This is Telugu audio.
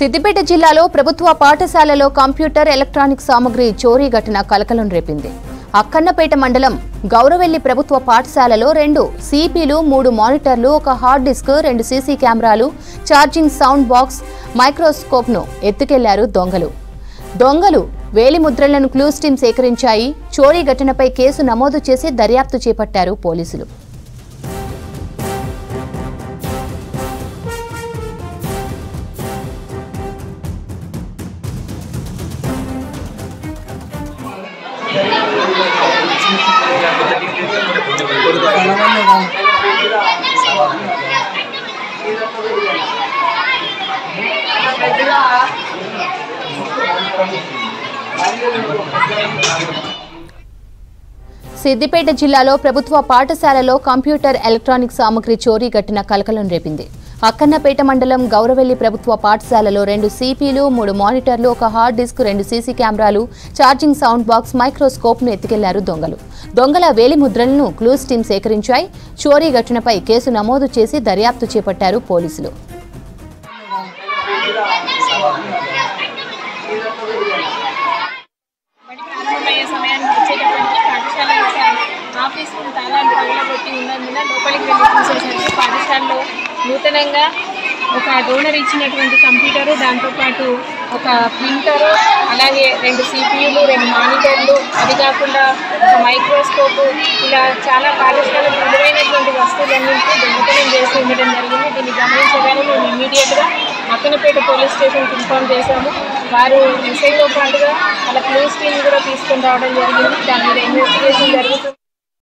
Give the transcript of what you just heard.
సిద్దిపేట జిల్లాలో ప్రభుత్వ పాఠశాలలో కంప్యూటర్ ఎలక్ట్రానిక్ సామగ్రి చోరీ ఘటన కలకలం రేపింది. అక్కన్నపేట మండలం గౌరవెల్లి ప్రభుత్వ పాఠశాలలో 2 సిపిలు, 3 మానిటర్లు, ఒక హార్డ్ డిస్క్, 2 సీసీ కెమెరాలు, ఛార్జింగ్ సౌండ్ బాక్స్, మైక్రోస్కోప్ను ఎత్తుకెళ్లారు దొంగలు వేలిముద్రలను క్లూస్ టీం సేకరించాయి. చోరీ ఘటనపై కేసు నమోదు చేసి దర్యాప్తు చేపట్టారు పోలీసులు. సిద్దిపేట జిల్లాలో ప్రభుత్వ పాఠశాలలో కంప్యూటర్ ఎలక్ట్రానిక్ సామగ్రి చోరీ ఘటన కలకలం రేపింది. అక్కన్నపేట మండలం గౌరవెల్లి ప్రభుత్వ పాఠశాలలో 2 సిపిలు, 3 మానిటర్లు, ఒక హార్డ్ డిస్క్, 2 సీసీ కెమెరాలు, ఛార్జింగ్ సౌండ్ బాక్స్, మైక్రోస్కోప్ను ఎత్తుకెళ్లారు దొంగల వేలిముద్రలను క్లూస్ టీం సేకరించాయి. చోరీ ఘటనపై కేసు నమోదు చేసి దర్యాప్తు చేపట్టారు పోలీసులు. ఆఫీసు తాళాలు పగలగొట్టి ఉన్నందున లోపలికి వెళ్ళి చూసేసరికి పాఠశాలలో నూతనంగా ఒక డోనర్ ఇచ్చినటువంటి కంప్యూటరు, దాంతోపాటు ఒక ప్రింటరు, అలాగే 2 సిపియులు, 2 మానిటర్లు, అది కాకుండా ఒక మైక్రోస్కోపు, ఇలా చాలా పాఠశాలకు విలువైనటువంటి వస్తువులన్నింటినీ దొంగతనం చేసి ఉండడం జరిగింది. దీన్ని గమనించగానే మేము ఇమీడియట్గా అక్కన్నపేట పోలీస్ స్టేషన్కి ఇన్ఫార్మ్ చేశాము. వారు ఎస్ఐతో పాటుగా వాళ్ళ క్లూస్ టీం కూడా తీసుకొని రావడం జరిగింది. దాని మీద ఇన్వెస్టిగేషన్ జరుగుతుంది.